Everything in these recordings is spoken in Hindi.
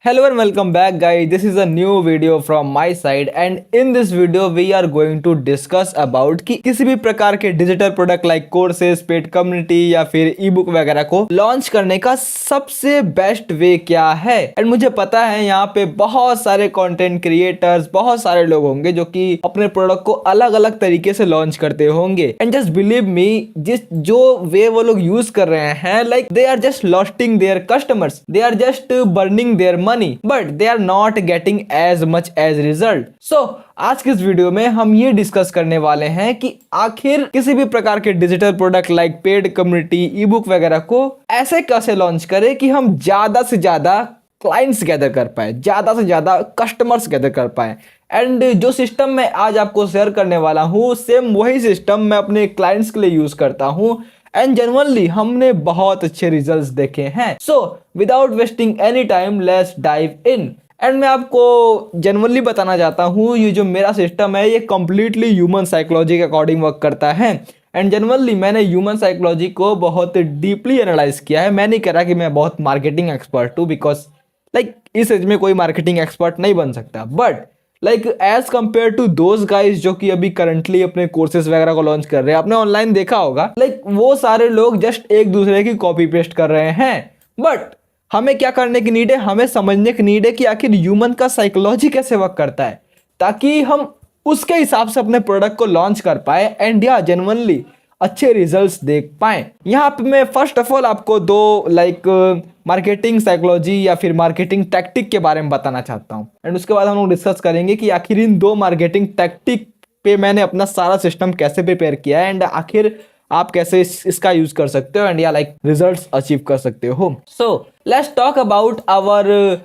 Hello and welcome back guys. This is a new video from my side and in this video we are going to discuss about कि किसी भी प्रकार के digital product like courses, paid community या फिर ई बुक वगैरह को लॉन्च करने का सबसे बेस्ट वे क्या है। एंड मुझे पता है यहाँ पे बहुत सारे कंटेंट क्रिएटर्स, बहुत सारे लोग होंगे जो कि अपने प्रोडक्ट को अलग अलग तरीके से लॉन्च करते होंगे। एंड जस्ट बिलीव मी, जो वे वो लोग यूज कर रहे हैं, like they are just losting their customers, they are just burning their money, but they are not getting as much as result. So आज के इस वीडियो में हम ये डिस्कस करने वाले हैं कि आखिर किसी भी प्रकार के digital product like paid community, ई बुक वगैरह को ऐसे कैसे लॉन्च करें कि हम ज्यादा से ज्यादा क्लाइंट्स गैदर कर पाए, ज्यादा से ज्यादा कस्टमर्स गैदर कर पाए। एंड जो सिस्टम मैं आज आपको शेयर करने वाला हूँ, सेम वही सिस्टम मैं अपने क्लाइंट्स के लिए यूज करता हूँ एंड जनरली हमने बहुत अच्छे रिजल्ट्स देखे हैं। So without wasting any time, let's dive in. And मैं आपको जनरली बताना चाहता हूँ, ये जो मेरा सिस्टम है ये कंप्लीटली ह्यूमन साइकोलॉजी के अकॉर्डिंग वर्क करता है। एंड जनरली मैंने ह्यूमन साइकोलॉजी को बहुत डीपली एनालाइज किया है। मैं नहीं कह रहा कि मैं बहुत मार्केटिंग एक्सपर्ट हूँ, बिकॉज लाइक इस एज में कोई मार्केटिंग एक्सपर्ट नहीं बन सकता, but like as compare to those guys जो कि अभी करंटली अपने कोर्सेज वगैरह को लॉन्च कर रहे हैं, आपने ऑनलाइन देखा होगा, लाइक वो सारे लोग जस्ट एक दूसरे की कॉपी पेस्ट कर रहे हैं। बट हमें क्या करने की नीड है, हमें समझने की नीड है कि आखिर ह्यूमन का साइकोलॉजी कैसे वर्क करता है, ताकि हम उसके हिसाब से अपने प्रोडक्ट को लॉन्च कर पाए एंड या जेन्युइनली अच्छे रिजल्ट्स देख पाए। यहाँ पे मैं फर्स्ट ऑफ ऑल आपको दो मार्केटिंग साइकोलॉजी या फिर मार्केटिंग टैक्टिक के बारे में बताना चाहता हूँ एंड उसके बाद हम लोग डिस्कस करेंगे कि आखिर इन दो मार्केटिंग टैक्टिक पे मैंने अपना सारा सिस्टम कैसे प्रिपेयर किया है एंड आखिर आप कैसे इसका यूज कर सकते हो एंड या रिजल्ट्स अचीव कर सकते हो। So let's talk about our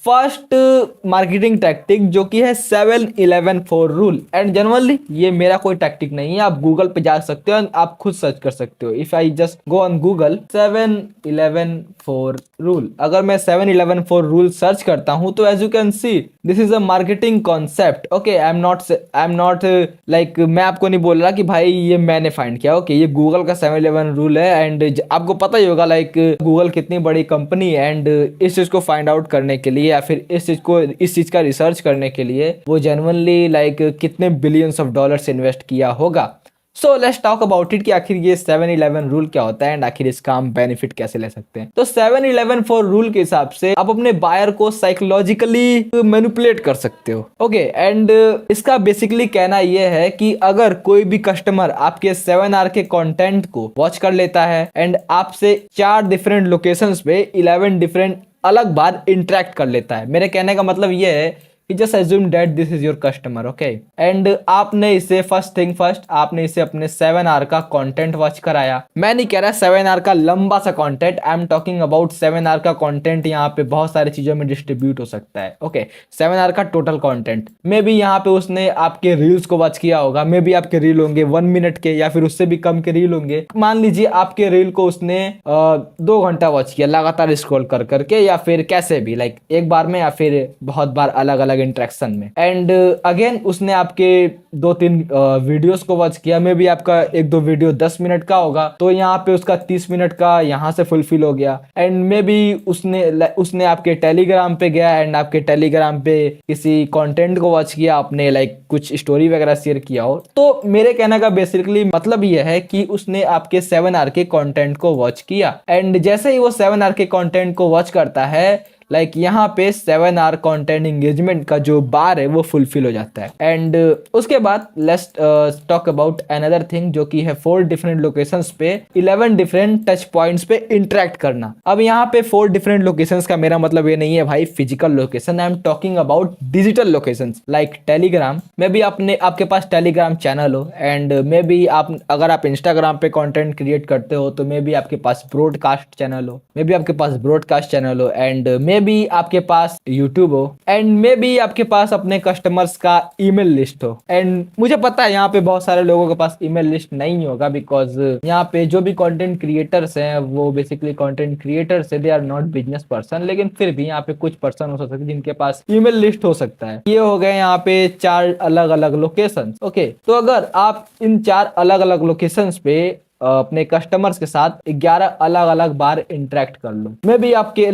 first marketing tactic, जो कि है 7-11-4 रूल। एंड जनरली ये मेरा कोई टैक्टिक नहीं है, आप गूगल पे जा सकते हो, आप खुद सर्च कर सकते हो। If I just go on Google 7-11-4 rule, अगर मैं 7-11-4 रूल सर्च करता हूं तो as you can see this is a marketing concept. Okay, I am not like मैं आपको नहीं बोल रहा कि भाई ये मैंने फाइंड किया। ओके, ये गूगल का 7-11 रूल है एंड आपको पता ही होगा लाइक गूगल कितनी बड़ी कंपनी है एंड इस चीज को फाइंड आउट करने के लिए या फिर इस चीज का रिसर्च करने के लिए वो जेन्युइनली कितने बिलियंस ऑफ डॉलर्स इन्वेस्ट किया होगा। सो लेट्स टॉक अबाउट इट कि आखिर ये 7-11 रूल क्या होता है एंड आखिर इसका हम बेनिफिट कैसे ले सकते हैं। तो 7-11-4 रूल के हिसाब से आप अपने बायर को साइकोलॉजिकली मैनिपुलेट कर सकते हो। ओके, एंड इसका बेसिकली कहना यह है कि अगर कोई भी कस्टमर आपके 7R के कंटेंट को वॉच कर लेता है एंड आपसे 4 डिफरेंट लोकेशंस पे 11 डिफरेंट अलग बार इंटरेक्ट कर लेता है, मेरे कहने का मतलब ये है कि just assume that this is your customer. Okay, and आपने इसे फर्स्ट थिंग फर्स्ट, आपने इसे अपने 7R का कंटेंट वॉच कराया। मैं नहीं कह रहा 7R का लंबा सा content, I am talking about 7R का कंटेंट यहाँ पे बहुत सारी चीजों में डिस्ट्रीब्यूट हो सकता है। ओके, 7R का टोटल कंटेंट, मे बी यहाँ पे उसने आपके रील्स को वॉच किया होगा, मे बी आपके रील होंगे 1 मिनट के या फिर उससे भी कम के रील होंगे। मान लीजिए आपके रील को उसने 2 घंटा वॉच किया लगातार स्क्रॉल कर करके, या फिर कैसे भी लाइक एक बार में या फिर बहुत बार अलग अलग इंटरेक्शन में। एंड अगेन उसने आपके 2-3 वीडियोस को वॉच किया, मे बी आपका 1-2 वीडियो 10 मिनट का होगा तो यहाँ पे उसका 30 मिनट का यहाँ से फुलफिल हो गया। एंड मे बी उसने आपके टेलीग्राम पे गया एंड आपके टेलीग्राम पे किसी कंटेंट को वॉच किया, आपने कुछ स्टोरी वगैरह शेयर किया हो। तो मेरे कहने का बेसिकली मतलब यह है कि उसने आपके 7R के कंटेंट को वॉच किया एंड जैसे ही वो 7R के कंटेंट को वॉच करता है, यहाँ पे 7R कंटेंट एंगेजमेंट का जो बार है वो फुलफिल हो जाता है। एंड उसके बाद let's talk about another thing, जो कि है 4 डिफरेंट लोकेशंस पे 11 डिफरेंट टच पॉइंट्स पे इंटरेक्ट करना। अब यहाँ पे 4 डिफरेंट लोकेशंस का मेरा मतलब ये नहीं है भाई physical location, I am talking about digital locations like Telegram. May be आपके पास टेलीग्राम चैनल हो एंड मे बी अगर आप इंस्टाग्राम पे कंटेंट क्रिएट करते हो तो मे बी आपके पास ब्रॉडकास्ट चैनल हो, मे बी आपके पास ब्रॉडकास्ट चैनल हो एंड मे बी आपके पास यूट्यूब हो एंड मे बी आपके पास अपने कस्टमर्स का ईमेल लिस्ट हो। एंड मुझे पता है यहाँ पे बहुत सारे लोगों के पास ईमेल लिस्ट नहीं होगा, बिकॉज यहाँ पे जो भी कंटेंट क्रिएटर्स हैं वो बेसिकली कंटेंट क्रिएटर्स है, they are not business person, लेकिन फिर भी यहाँ पे कुछ पर्सन हो सकते हैं जिनके पास ईमेल लिस्ट हो सकता है। ये हो गए यहाँ पे 4 अलग अलग लोकेशन। ओके, तो अगर आप इन 4 अलग अलग लोकेशन पे अपने कस्टमर्स के साथ 11 अलग अलग बार इंटरेक्ट कर लूं।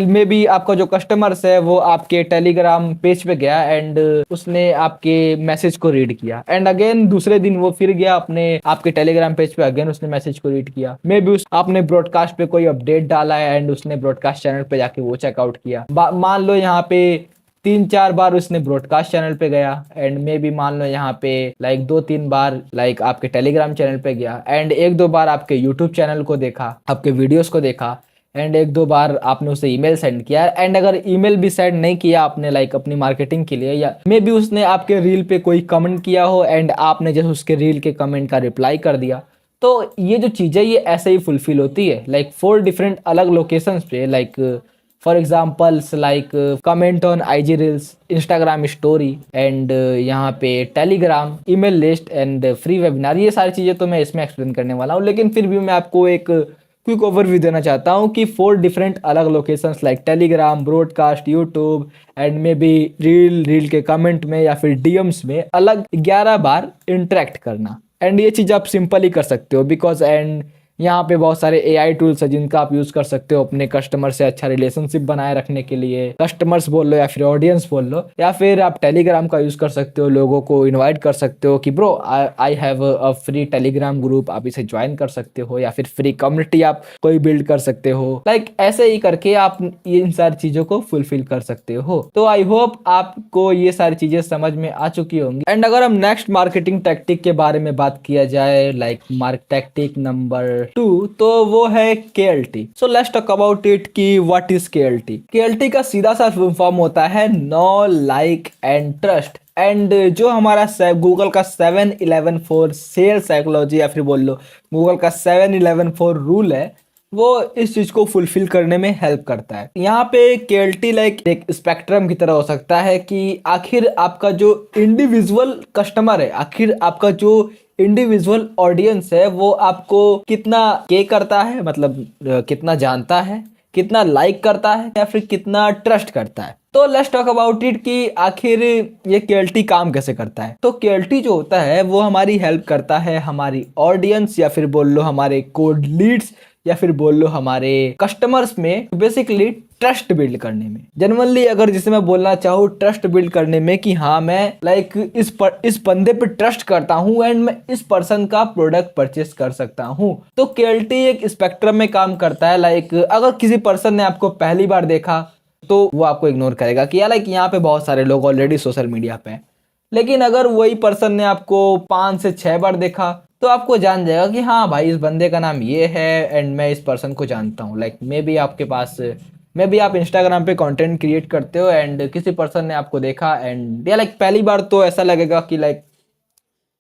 मे बी आपका जो कस्टमर्स है वो आपके टेलीग्राम पेज पे गया एंड उसने आपके मैसेज को रीड किया एंड अगेन दूसरे दिन वो फिर गया अपने आपके टेलीग्राम पेज पे, अगेन उसने मैसेज को रीड किया। मे बी आपने ब्रॉडकास्ट पे कोई अपडेट डाला है एंड उसने ब्रॉडकास्ट चैनल पे जाके वो चेकआउट किया। मान लो यहाँ पे 3-4 बार उसने ब्रॉडकास्ट चैनल पे गया एंड मे बी मान लो यहाँ पे लाइक 2-3 बार लाइक आपके टेलीग्राम चैनल पे गया एंड 1-2 बार आपके यूट्यूब चैनल को देखा, आपके वीडियोस को देखा एंड 1-2 बार आपने उसे ईमेल सेंड किया एंड अगर ईमेल भी सेंड नहीं किया आपने लाइक अपनी मार्केटिंग के लिए, या मे बी उसने आपके रील पे कोई कमेंट किया हो एंड आपने जैसे उसके रील के कमेंट का रिप्लाई कर दिया, तो ये जो चीज़ है ये ऐसे ही फुलफिल होती है लाइक 4 डिफरेंट अलग लोकेशंस पे। Like for examples like comment on IG reels, Instagram story and यहाँ पे Telegram, email list and free webinar. ये सारी चीज़ें तो मैं इसमें एक्सप्लेन करने वाला हूँ, लेकिन फिर भी मैं आपको एक क्विक ओवरव्यू देना चाहता हूँ कि 4 डिफरेंट अलग locations like Telegram, broadcast, YouTube and may be reel के कमेंट में या फिर DMs में अलग 11 बार इंटरेक्ट करना। एंड ये चीज़ आप सिंपल ही कर सकते हो बिकॉज एंड यहाँ पे बहुत सारे AI टूल्स है जिनका आप यूज़ कर सकते हो अपने कस्टमर से अच्छा रिलेशनशिप बनाए रखने के लिए। कस्टमर्स बोल लो या फिर ऑडियंस बोल लो, या फिर आप टेलीग्राम का यूज़ कर सकते हो, लोगों को इनवाइट कर सकते हो कि bro I have a free Telegram group, आप इसे ज्वाइन कर सकते हो, या फिर फ्री कम्युनिटी आप कोई बिल्ड कर सकते हो। लाइक ऐसे ही करके आप इन सारी चीज़ों को फुलफिल कर सकते हो। तो आई होप आपको ये सारी चीज़ें समझ में आ चुकी होंगी। एंड अगर हम नेक्स्ट मार्केटिंग टैक्टिक के बारे में बात किया जाए लाइक टैक्टिक नंबर 2, तो वो है KLT। So let's talk about it कि व्हाट इज KLT। KLT का सीधा सा फुल फॉर्म होता है know, like and trust. And जो हमारा गूगल का 7-11-4 सेल साइकोलॉजी या फिर बोल लो गूगल का 7-11-4 रूल है, वो इस चीज को फुलफिल करने में हेल्प करता है। यहाँ पे KLT लाइक एक स्पेक्ट्रम की तरह हो सकता है कि आखिर आपका जो इंडिविजुअल कस्टमर है, आखिर आपका जो इंडिविजुअल ऑडियंस है वो आपको कितना केयर करता है, मतलब कितना जानता है, कितना लाइक करता है या फिर कितना ट्रस्ट करता है। तो लेट्स टॉक अबाउट इट कि आखिर ये KLT काम कैसे करता है। तो KLT जो होता है वो हमारी हेल्प करता है हमारी ऑडियंस या फिर बोल लो हमारे कोल्ड लीड्स या फिर बोल लो हमारे कस्टमर्स में बेसिकली ट्रस्ट बिल्ड करने में। जनरली अगर जिसे मैं बोलना चाहूँ ट्रस्ट बिल्ड करने में कि हाँ मैं लाइक इस बंदे पे ट्रस्ट करता हूँ एंड मैं इस पर्सन का प्रोडक्ट परचेस कर सकता हूँ। तो KLT एक स्पेक्ट्रम में काम करता है। लाइक अगर किसी पर्सन ने आपको पहली बार देखा तो वो आपको इग्नोर करेगा कि यार लाइक यहाँ पे बहुत सारे लोग ऑलरेडी सोशल मीडिया पे हैं। लेकिन अगर वही पर्सन ने आपको 5 से 6 बार देखा तो आपको जान जाएगा कि हाँ भाई इस बंदे का नाम ये है एंड मैं इस पर्सन को जानता हूँ। लाइक मे बी आप इंस्टाग्राम पे कंटेंट क्रिएट करते हो एंड किसी पर्सन ने आपको देखा एंड या लाइक पहली बार तो ऐसा लगेगा कि like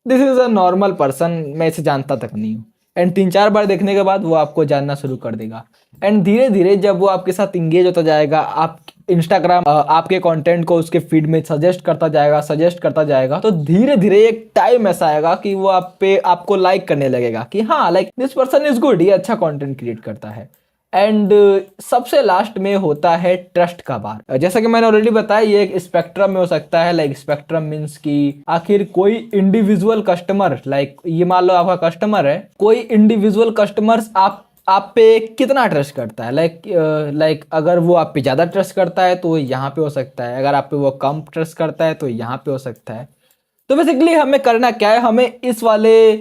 this is a normal person, मैं इसे जानता तक नहीं हूँ। एंड 3-4 बार देखने के बाद वो आपको जानना शुरू कर देगा एंड धीरे धीरे जब वो आपके साथ इंगेज होता जाएगा, आप इंस्टाग्राम आपके कंटेंट को उसके फीड में सजेस्ट करता जाएगा, तो धीरे धीरे एक टाइम ऐसा आएगा कि वो आपको लाइक करने लगेगा कि हाँ like this person is good, ये अच्छा कंटेंट क्रिएट करता है। एंड सबसे लास्ट में होता है ट्रस्ट का बार। जैसा कि मैंने ऑलरेडी बताया ये एक स्पेक्ट्रम में हो सकता है। लाइक स्पेक्ट्रम मीन्स कि आखिर कोई इंडिविजुअल कस्टमर, लाइक ये मान लो आपका कस्टमर है, कोई इंडिविजुअल कस्टमर्स आप पे कितना ट्रस्ट करता है। लाइक अगर वो आप पे ज़्यादा ट्रस्ट करता है तो यहाँ पे हो सकता है, अगर आप पे वो कम ट्रस्ट करता है तो यहाँ पे हो सकता है। तो बेसिकली हमें करना क्या है, हमें इस वाले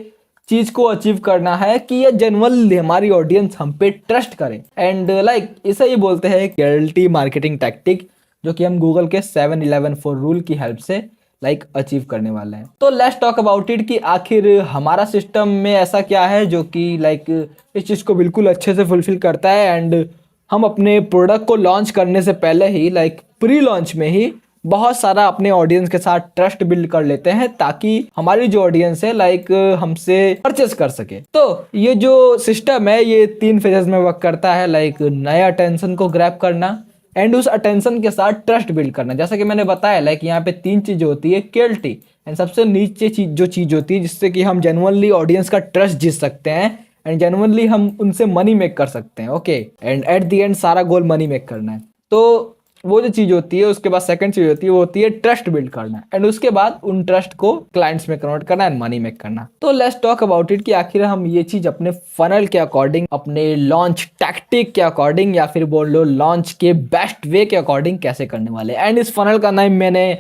चीज को अचीव करना है कि ये जनरली हमारी ऑडियंस हम पे ट्रस्ट करे। एंड लाइक इसे ही बोलते हैं KLT मार्केटिंग टैक्टिक, जो कि हम गूगल के 7-11-4 रूल की हेल्प से लाइक अचीव करने वाले हैं। तो लेट्स टॉक अबाउट इट कि आखिर हमारा सिस्टम में ऐसा क्या है जो कि लाइक इस चीज को बिल्कुल अच्छे से फुलफिल करता है। एंड हम अपने प्रोडक्ट को लॉन्च करने से पहले ही लाइक प्री लॉन्च में ही बहुत सारा अपने ऑडियंस के साथ ट्रस्ट बिल्ड कर लेते हैं ताकि हमारी जो ऑडियंस है लाइक हमसे परचेस कर सके। तो ये जो सिस्टम है ये 3 फेजेस में वर्क करता है। लाइक नए अटेंशन को ग्रैब करना एंड उस अटेंशन के साथ ट्रस्ट बिल्ड करना। जैसा कि मैंने बताया लाइक यहाँ पे 3 चीजें होती है KLT एंड सबसे नीचे जो चीज होती है जिससे कि हम जेन्युइनली ऑडियंस का ट्रस्ट जीत सकते हैं एंड जेन्युइनली हम उनसे मनी मेक कर सकते हैं। Okay, and at the end सारा गोल मनी मेक करना है। तो वो जो चीज होती है, उसके बाद सेकंड चीज होती है वो होती है ट्रस्ट बिल्ड करना, एंड उसके बाद उन ट्रस्ट को क्लाइंट्स में कन्वर्ट करना एंड मनी मेक करना। तो लेट्स टॉक अबाउट इट कि आखिर हम ये चीज अपने फनल के अकॉर्डिंग, अपने लॉन्च टैक्टिक के अकॉर्डिंग, या फिर बोल लो लॉन्च के बेस्ट वे के अकॉर्डिंग कैसे करने वाले। एंड इस फनल का नाम मैंने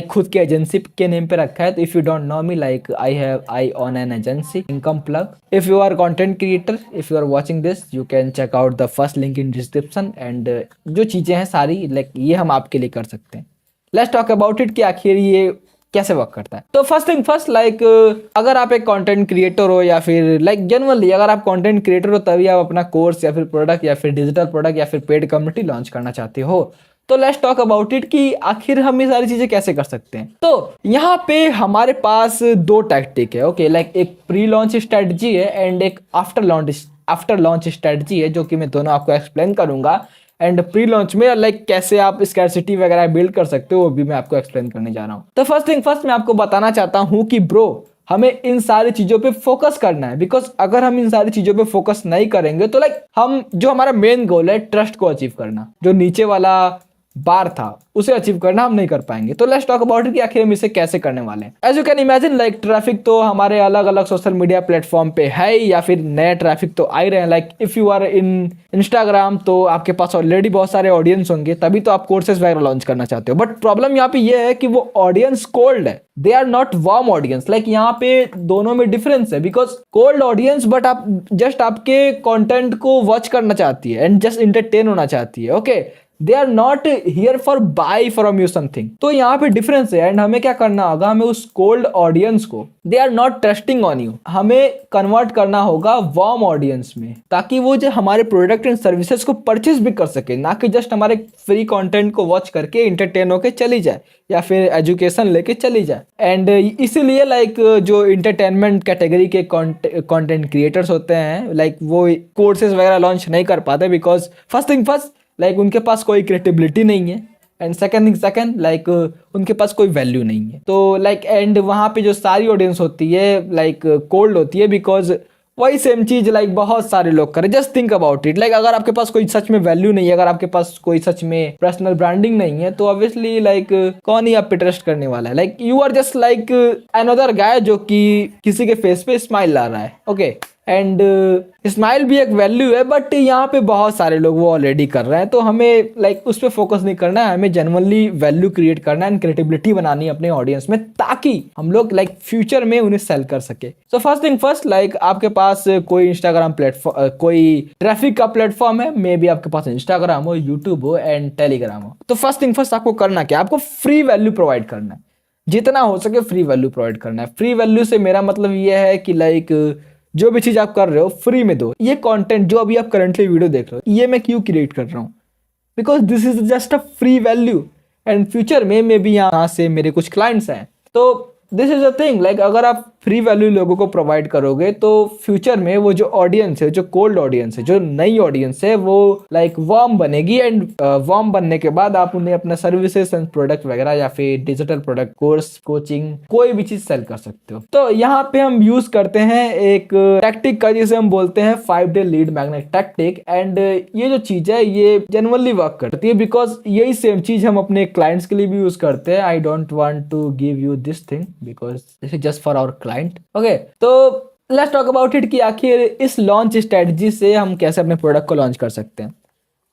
खुद के एजेंसी के नेम पे रखा है। तो if you don't know me, I own an agency, income plug. If you are content creator, if you are watching this, you can check out the first link in description. And जो चीजें हैं सारी ये हम आपके लिए कर सकते हैं। लेट्स टॉक अबाउट इट कि आखिर ये कैसे वर्क करता है। तो फर्स्ट थिंग फर्स्ट, अगर आप एक कंटेंट क्रिएटर हो, या फिर जनरली अगर आप कंटेंट क्रिएटर हो, तभी आप अपना कोर्स या फिर प्रोडक्ट या फिर डिजिटल प्रोडक्ट या फिर पेड कम्युनिटी लॉन्च करना चाहते हो। तो लेट्स टॉक अबाउट इट कि आखिर हम ये सारी चीजें कैसे कर सकते हैं। तो यहाँ पे हमारे पास दो टैक्टिक है। ओके, एक प्री लॉन्च स्ट्रेटजी है एंड एक आफ्टर लॉन्च स्ट्रेटजी है, जो कि मैं दोनों आपको एक्सप्लेन करूंगा। एंड प्री लॉन्च में कैसे आप स्कैरसिटी वगैरह बिल्ड कर सकते हो, वो भी मैं आपको एक्सप्लेन करने जा रहा हूँ। तो फर्स्ट थिंग फर्स्ट, मैं आपको बताना चाहता हूँ कि ब्रो, हमें इन सारी चीजों पे फोकस करना है। बिकॉज अगर हम इन सारी चीजों पे फोकस नहीं करेंगे तो हम जो हमारा मेन गोल है ट्रस्ट को अचीव करना, जो नीचे वाला बार था उसे अचीव करना, हम नहीं कर पाएंगे। तो लेट्स टॉक अबाउट इट कि आखिर हम इसे कैसे करने वाले हैं। As you can imagine, traffic तो हमारे अलग अलग सोशल मीडिया प्लेटफॉर्म पे है, या फिर नए ट्रैफिक तो आ ही रहे हैं। If you are in Instagram, तो आपके पास ऑलरेडी बहुत सारे ऑडियंस होंगे, तभी तो आप कोर्सेज वगैरह लॉन्च करना चाहते हो। बट प्रॉब्लम यहाँ पे ये है कि वो ऑडियंस कोल्ड है, they are not warm audience. यहाँ पे दोनों में डिफरेंस है। बिकॉज कोल्ड ऑडियंस, बट आप जस्ट आपके कंटेंट को वॉच करना चाहती है एंड जस्ट इंटरटेन होना चाहती है। Okay, they are not here for buy from you something. तो यहाँ पे डिफरेंस है। एंड हमें क्या करना होगा, हमें उस कोल्ड ऑडियंस को, they are not trusting on you, हमें कन्वर्ट करना होगा वार्म ऑडियंस में, ताकि वो जो हमारे प्रोडक्ट एंड सर्विसेज को परचेज भी कर सके, ना कि जस्ट हमारे फ्री कंटेंट को वॉच करके इंटरटेन होके चली जाए या फिर एजुकेशन लेके चली जाए। एंड इसीलिए जो इंटरटेनमेंट कैटेगरी के कंटेंट क्रिएटर्स होते हैं, वो कोर्सेज वगैरह लॉन्च नहीं कर पाते। बिकॉज फर्स्ट थिंग फर्स्ट, उनके पास कोई क्रिएटिबिलिटी नहीं है, एंड सेकंड उनके पास कोई वैल्यू नहीं है। तो एंड वहाँ पे जो सारी ऑडियंस होती है कोल्ड होती है, बिकॉज वही सेम चीज बहुत सारे लोग करें। जस्ट थिंक अबाउट इट, अगर आपके पास कोई सच में वैल्यू नहीं है, अगर आपके पास कोई सच में पर्सनल ब्रांडिंग नहीं है, तो ऑब्वियसली कौन ही आप पे ट्रस्ट करने वाला है। You are just another guy जो कि किसी के फेस पे स्माइल ला रहा है। ओके, एंड स्माइल भी एक वैल्यू है, बट यहाँ पे बहुत सारे लोग वो ऑलरेडी कर रहे हैं। तो हमें उस पर फोकस नहीं करना है, हमें जेन्युइनली वैल्यू क्रिएट करना है एंड क्रिएटिबिलिटी बनानी है अपने ऑडियंस में, ताकि हम लोग फ्यूचर में उन्हें सेल कर सके। सो फर्स्ट थिंग फर्स्ट, आपके पास कोई इंस्टाग्राम प्लेटफॉर्म, कोई ट्रैफिक का प्लेटफॉर्म है, मे बी आपके पास इंस्टाग्राम हो, यूट्यूब हो एंड टेलीग्राम हो। तो फर्स्ट थिंग फर्स्ट, आपको करना क्या, आपको फ्री वैल्यू प्रोवाइड करना है, जितना हो सके फ्री वैल्यू प्रोवाइड करना है। फ्री वैल्यू से मेरा मतलब ये है कि जो भी चीज आप कर रहे हो फ्री में दो। ये कंटेंट जो अभी आप करंटली वीडियो देख रहे हो, ये मैं क्यों क्रिएट कर रहा हूँ, because this is just a free value, and future में भी यहाँ से मेरे कुछ क्लाइंट्स हैं। तो दिस इज अ थिंग, अगर आप फ्री वैल्यू लोगों को प्रोवाइड करोगे, तो फ्यूचर में वो जो ऑडियंस है, जो कोल्ड ऑडियंस है, जो नई ऑडियंस है, वो वार्म बनेगी। एंड वार्म बनने के बाद आप उन्हें अपना सर्विसेज एंड प्रोडक्ट वगैरह, या फिर डिजिटल प्रोडक्ट, कोर्स, कोचिंग, कोई भी चीज सेल कर सकते हो। तो यहाँ पे हम यूज करते हैं एक टैक्टिक का, जिसे हम बोलते हैं 5-day lead magnet tactic. And ये जो चीज है, ये जेन्युइनली वर्क करती है, बिकॉज यही सेम चीज हम अपने क्लाइंट्स के लिए भी यूज करते हैं। I don't want to give you this thing because this is just for our client. Okay, तो लेट्स टॉक अबाउट इट कि आखिर इस लॉन्च स्ट्रेटजी से हम कैसे अपने प्रोडक्ट को लॉन्च कर सकते हैं।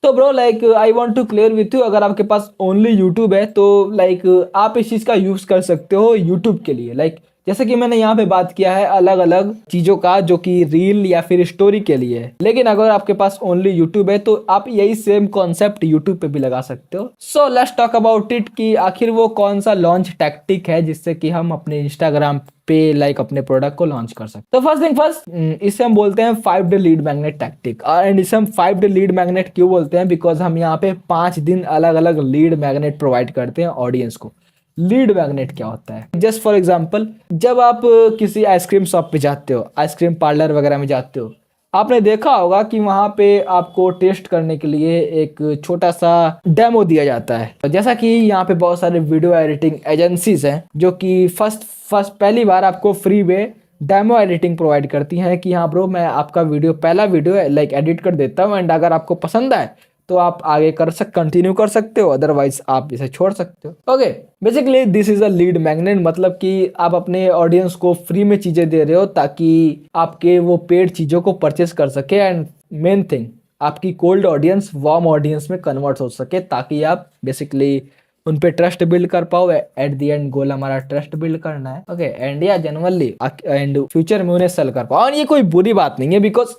तो bro, I want to clear with you, अगर आपके पास ओनली यूट्यूब है, तो आप इस चीज का यूज कर सकते हो यूट्यूब के लिए। जैसे कि मैंने यहाँ पे बात किया है अलग अलग चीजों का, जो कि रील या फिर स्टोरी के लिए है। लेकिन अगर आपके पास ओनली यूट्यूब है, तो आप यही सेम कॉन्सेप्ट यूट्यूब पे भी लगा सकते हो। So let's talk about it कि आखिर वो कौन सा लॉन्च टैक्टिक है जिससे कि हम अपने इंस्टाग्राम पे अपने प्रोडक्ट को लॉन्च कर सकते। तो फर्स्ट थिंग फर्स्ट, इसे हम बोलते हैं 5-day lead magnet tactic. And इसे हम 5-day लीड मैग्नेट क्यों बोलते हैं, बिकॉज हम यहाँ पे 5 दिन अलग अलग लीड मैग्नेट प्रोवाइड करते हैं ऑडियंस को। लीड मैग्नेट क्या होता है, जस्ट फॉर एग्जांपल, जब आप किसी आइसक्रीम शॉप पे जाते हो, आइसक्रीम पार्लर वगैरह में जाते हो, आपने देखा होगा कि वहाँ पे आपको टेस्ट करने के लिए एक छोटा सा डेमो दिया जाता है। जैसा कि यहाँ पे बहुत सारे वीडियो एडिटिंग एजेंसीज हैं जो कि फर्स्ट पहली बार आपको फ्री में डेमो एडिटिंग प्रोवाइड करती हैं कि हाँ ब्रो, मैं आपका पहला वीडियो एडिट कर देता हूँ, एंड अगर आपको पसंद आए तो आप आगे कंटिन्यू कर सकते हो, अदरवाइज आप इसे छोड़ सकते हो। Okay, basically this is a lead magnet, मतलब कि आप अपने ऑडियंस को फ्री में चीजें दे रहे हो ताकि आपके वो पेड चीजों को परचेस कर सके, एंड मेन थिंग आपकी कोल्ड ऑडियंस वार्म ऑडियंस में कन्वर्ट हो सके, ताकि आप बेसिकली उन पे ट्रस्ट बिल्ड कर पाओ। एट द एंड गोल हमारा ट्रस्ट बिल्ड करना है। ओके, एंड या जनरली एंड फ्यूचर में उन्हें सेल कर पाओ। और ये कोई बुरी बात नहीं है, बिकॉज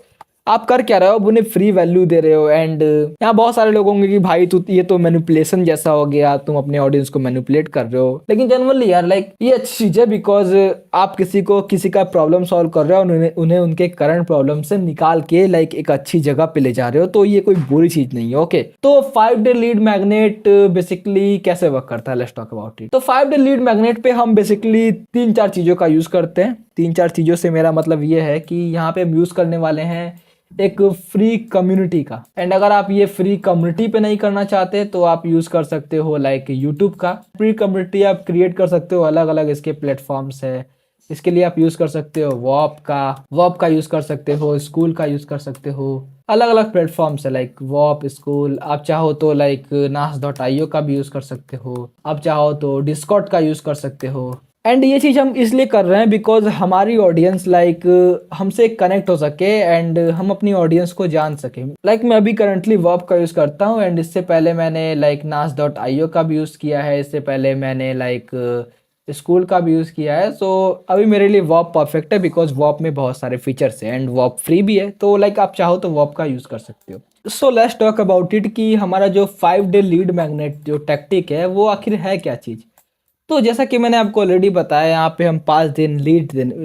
आप कर क्या रहे हो, अब उन्हें फ्री वैल्यू दे रहे हो। एंड यहाँ बहुत सारे लोग होंगे कि भाई तू ये तो मैनिपुलेशन जैसा हो गया, तुम अपने ऑडियंस को मैनिपुलेट कर रहे हो। लेकिन जनरली यार लाइक ये अच्छी चीज है, बिकॉज आप किसी का प्रॉब्लम सॉल्व कर रहे हो, उन्हें उनके करंट प्रॉब्लम से निकाल के लाइक एक अच्छी जगह पे ले जा रहे हो, तो ये कोई बुरी चीज नहीं है। ओके, तो 5 डे लीड मैग्नेट बेसिकली कैसे वर्क करता है, लेट्स टॉक अबाउट इट। तो 5 डे लीड मैग्नेट पे हम बेसिकली 3-4 चीजों का यूज करते हैं। 3-4 चीजों से मेरा मतलब ये है कि यहाँ पे हम यूज करने वाले हैं एक फ्री कम्युनिटी का। एंड अगर आप ये फ्री कम्युनिटी पे नहीं करना चाहते तो आप यूज कर सकते हो लाइक यूट्यूब का फ्री कम्युनिटी आप क्रिएट कर सकते हो। अलग अलग इसके प्लेटफॉर्म्स है, इसके लिए आप यूज कर सकते हो वॉप का यूज कर सकते हो, स्कूल का यूज कर सकते हो। अलग अलग प्लेटफॉर्म्स है लाइक वॉप, स्कूल। आप चाहो तो लाइक nas.io का भी यूज कर सकते हो, आप चाहो तो डिस्कॉर्ड का यूज कर सकते हो। एंड ये चीज़ हम इसलिए कर रहे हैं बिकॉज हमारी ऑडियंस लाइक हमसे कनेक्ट हो सके एंड हम अपनी ऑडियंस को जान सके। लाइक मैं अभी करंटली वर्ब का यूज़ करता हूँ, एंड इससे पहले मैंने लाइक nas.io का भी यूज़ किया है, इससे पहले मैंने लाइक स्कूल का भी यूज़ किया है। सो अभी मेरे लिए वर्ब परफेक्ट है, बिकॉज वर्ब में बहुत सारे फीचर्स हैं एंड वर्ब फ्री भी है, तो लाइक आप चाहो तो वर्ब का यूज़ कर सकते हो। So let's talk about it कि हमारा जो 5 डे लीड मैग्नेट जो टैक्टिक है वो आखिर है क्या चीज़। तो जैसा कि मैंने आपको ऑलरेडी बताया, यहाँ पे हम 5 दिन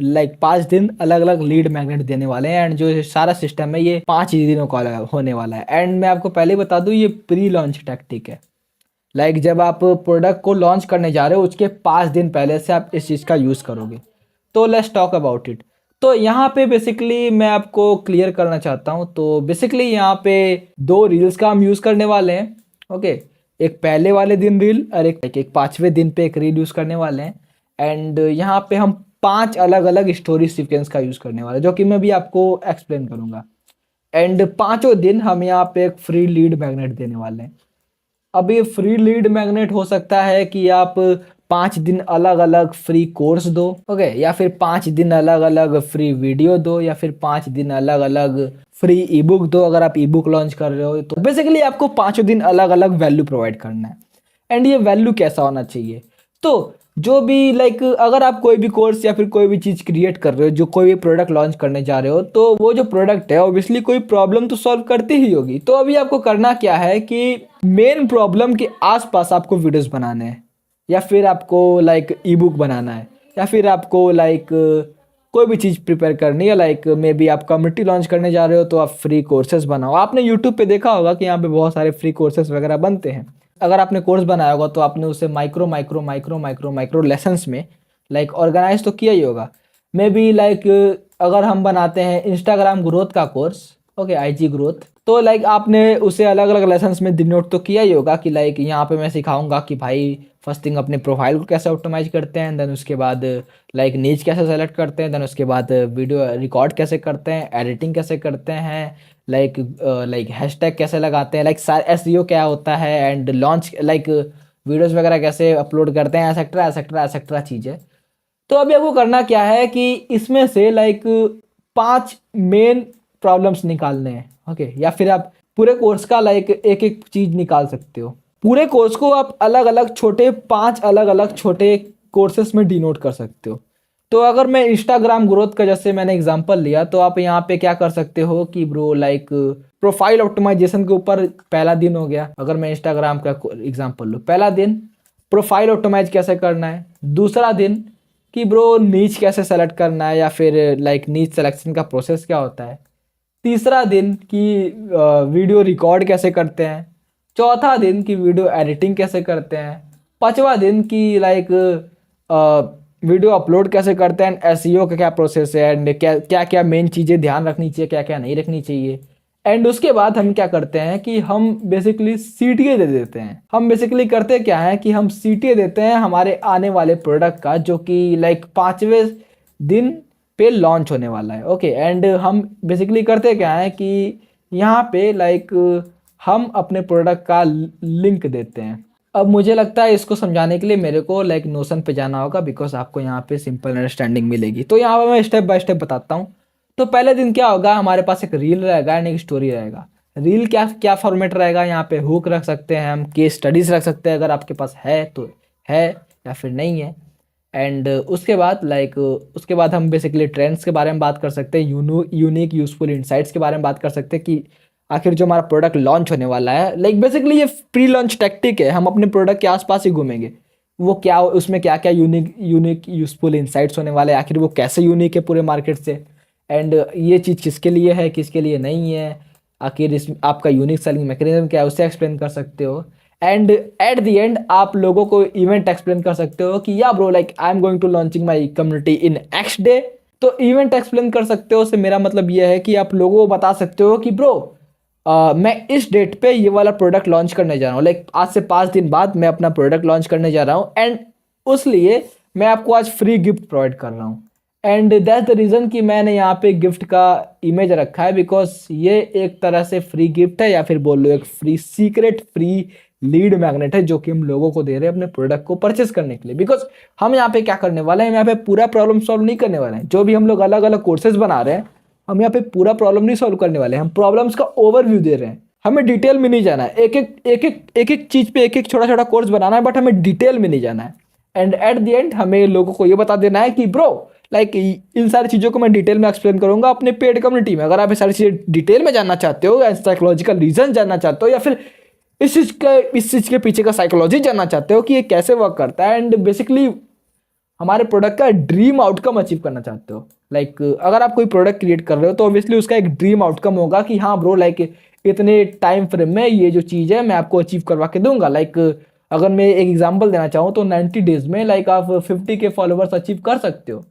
लाइक 5 दिन अलग अलग लीड मैग्नेट देने वाले हैं। एंड जो सारा सिस्टम है ये 5 ही दिनों का होने वाला है। एंड मैं आपको पहले बता दूं, ये प्री लॉन्च टैक्टिक है। लाइक जब आप प्रोडक्ट को लॉन्च करने जा रहे हो उसके 5 दिन पहले से आप इस चीज़ का यूज़ करोगे। तो लेट्स टॉक अबाउट इट। तो यहाँ पे बेसिकली मैं आपको क्लियर करना चाहता हूँ। तो बेसिकली यहाँ पे 2 रील्स का हम यूज़ करने वाले हैं। ओके, एक पहले वाले दिन रील और एक 5वें दिन पे एक रील यूज़ करने वाले हैं। एंड यहाँ पे हम 5 अलग अलग स्टोरी सीक्वेंस का यूज़ करने वाले हैं, जो कि मैं भी आपको एक्सप्लेन करूँगा। एंड 5 दिन हम यहाँ पे एक फ्री लीड मैग्नेट देने वाले हैं। अब ये फ्री लीड मैग्नेट हो सकता है कि आप 5 दिन अलग अलग फ्री कोर्स दो, ओके, या फिर 5 दिन अलग अलग फ्री वीडियो दो, या फिर 5 दिन अलग अलग फ्री ई बुक दो। अगर आप ई बुक लॉन्च कर रहे हो तो बेसिकली आपको 5 दिन अलग अलग वैल्यू प्रोवाइड करना है। एंड ये वैल्यू कैसा होना चाहिए, तो जो भी लाइक अगर आप कोई भी कोर्स या फिर कोई भी चीज़ क्रिएट कर रहे हो, जो कोई भी प्रोडक्ट लॉन्च करने जा रहे हो, तो वो जो प्रोडक्ट है ऑब्वियसली कोई प्रॉब्लम तो सॉल्व करती ही होगी। तो अभी आपको करना क्या है कि मेन प्रॉब्लम के आसपास आपको वीडियोस बनाने हैं, या फिर आपको लाइक ई बुक बनाना है, या फिर आपको लाइक कोई भी चीज़ प्रिपेयर करनी है। लाइक मे बी आप कम्युनिटी लॉन्च करने जा रहे हो तो आप फ्री कोर्सेज बनाओ। आपने यूट्यूब पे देखा होगा कि यहाँ पे बहुत सारे फ्री कोर्सेज वगैरह बनते हैं। अगर आपने कोर्स बनाया होगा तो आपने उसे माइक्रो लेसन्स में लाइक ऑर्गेनाइज तो किया ही होगा। मे बी लाइक अगर हम बनाते हैं इंस्टाग्राम ग्रोथ का कोर्स, ओके, IG ग्रोथ, तो लाइक आपने उसे अलग अलग लेसन्स में डिनोट तो किया ही होगा कि लाइक यहाँ पे मैं सिखाऊंगा कि भाई फर्स्ट थिंग अपने प्रोफाइल को कैसे ऑप्टिमाइज करते हैं, देन उसके बाद लाइक नीच कैसे सेलेक्ट करते हैं, देन उसके बाद वीडियो रिकॉर्ड कैसे करते हैं, एडिटिंग कैसे करते हैं, लाइक हैशटैग कैसे लगाते हैं, लाइक SEO क्या होता है, एंड लॉन्च लाइक वीडियोस वगैरह कैसे अपलोड करते हैं, एसेट्रा एसेट्रा एसेट्रा चीज़ें। तो अभी आपको करना क्या है कि इसमें से लाइक 5 मेन प्रॉब्लम्स निकालने हैं, ओके, या फिर आप पूरे कोर्स का लाइक एक एक चीज़ निकाल सकते हो। पूरे कोर्स को आप अलग अलग छोटे 5 अलग अलग छोटे कोर्सेस में डिनोट कर सकते हो। तो अगर मैं इंस्टाग्राम ग्रोथ का जैसे मैंने एग्जांपल लिया, तो आप यहाँ पे क्या कर सकते हो कि ब्रो लाइक प्रोफाइल ऑप्टिमाइजेशन के ऊपर पहला दिन हो गया। अगर मैं इंस्टाग्राम का एग्जांपल लूँ, पहला दिन प्रोफाइल ऑप्टिमाइज कैसे करना है, दूसरा दिन कि ब्रो नीच कैसे सेलेक्ट करना है, या फिर लाइक नीच सिलेक्शन का प्रोसेस क्या होता है, तीसरा दिन कि वीडियो रिकॉर्ड कैसे करते हैं, चौथा दिन की वीडियो एडिटिंग कैसे करते हैं, पांचवा दिन की लाइक वीडियो अपलोड कैसे करते हैं, SEO का क्या प्रोसेस है, एंड क्या क्या मेन चीज़ें ध्यान रखनी चाहिए, क्या क्या नहीं रखनी चाहिए। एंड उसके बाद हम क्या करते हैं कि हम बेसिकली CTA दे देते हैं। हम बेसिकली करते क्या है कि हम CTA देते हैं हमारे आने वाले प्रोडक्ट का, जो कि लाइक 5वें दिन पे लॉन्च होने वाला है, ओके। एंड हम बेसिकली करते क्या है कि यहाँ पे लाइक हम अपने प्रोडक्ट का लिंक देते हैं। अब मुझे लगता है इसको समझाने के लिए मेरे को लाइक नोशन पे जाना होगा, बिकॉज आपको यहाँ पे सिंपल अंडरस्टैंडिंग मिलेगी। तो यहाँ पे मैं स्टेप बाय स्टेप बताता हूँ। तो पहले दिन क्या होगा, हमारे पास एक रील रहेगा एंड एक स्टोरी रहेगा। रील क्या क्या फॉर्मेट रहेगा, यहाँ पे हुक रख सकते हैं हम, केस स्टडीज रख सकते हैं अगर आपके पास है तो है, या फिर नहीं है। एंड उसके बाद उसके बाद हम बेसिकली ट्रेंड्स के बारे में बात कर सकते हैं, यूनिक यूजफुल इंसाइट्स के बारे में बात कर सकते हैं कि आखिर जो हमारा प्रोडक्ट लॉन्च होने वाला है, लाइक बेसिकली ये प्री लॉन्च टैक्टिक है, हम अपने प्रोडक्ट के आसपास ही घूमेंगे। वो क्या, उसमें क्या क्या यूनिक यूनिक यूजफुल इंसाइट्स होने वाले हैं, आखिर वो कैसे यूनिक है पूरे मार्केट से, एंड ये चीज़ किसके लिए है किसके लिए नहीं है, आखिर इस आपका यूनिक सेलिंग मैकेनिज्म क्या है, उसे एक्सप्लेन कर सकते हो। एंड एट द एंड आप लोगों को इवेंट एक्सप्लेन कर सकते हो कि या bro like I am going to launching my community in X day. तो इवेंट एक्सप्लेन कर सकते हो, उससे मेरा मतलब ये है कि आप लोगों को बता सकते हो कि ब्रो मैं इस डेट पे ये वाला प्रोडक्ट लॉन्च करने जा रहा हूँ, लाइक आज से 5 दिन बाद मैं अपना प्रोडक्ट लॉन्च करने जा रहा हूँ, एंड उस लिए मैं आपको आज फ्री गिफ्ट प्रोवाइड कर रहा हूँ। एंड दैट्स द रीज़न कि मैंने यहाँ पे गिफ्ट का इमेज रखा है, बिकॉज ये एक तरह से फ्री गिफ्ट है, या फिर बोल लो एक free secret free lead magnet है, जो कि हम लोगों को दे रहे हैं अपने प्रोडक्ट को परचेस करने के लिए। बिकॉज हम यहाँ पे क्या करने वाले हैं, हम यहाँ पे पूरा प्रॉब्लम सॉल्व नहीं करने वाले हैं। जो भी हम लोग अलग अलग कोर्सेज बना रहे हैं, हम यहाँ पे पूरा प्रॉब्लम नहीं सॉल्व करने वाले हैं, हम प्रॉब्लम्स का ओवरव्यू दे रहे हैं। हमें डिटेल में नहीं जाना है, एक एक चीज पे एक एक छोटा छोटा कोर्स बनाना है, बट हमें डिटेल में नहीं जाना है। एंड एट द एंड हमें लोगों को ये बता देना है कि ब्रो लाइक इन सारी चीज़ों को मैं डिटेल में एक्सप्लेन करूंगा अपने पेड कम्युनिटी में। अगर आप ये सारी चीज़ें डिटेल में जानना चाहते हो, या साइकोलॉजिकल रीजन जानना चाहते हो, या फिर इस चीज़ के पीछे का साइकोलॉजी जानना चाहते हो कि ये कैसे वर्क करता है, एंड बेसिकली हमारे प्रोडक्ट का ड्रीम आउटकम अचीव करना चाहते हो, लाइक अगर आप कोई प्रोडक्ट क्रिएट कर रहे हो तो ऑब्वियसली उसका एक ड्रीम आउटकम होगा कि हाँ ब्रो लाइक इतने टाइम फ्रेम में ये जो चीज़ है मैं आपको अचीव करवा के दूंगा। लाइक अगर मैं एक एग्जांपल देना चाहूँ तो 90 डेज में लाइक आप 50K फॉलोवर्स अचीव कर सकते हो।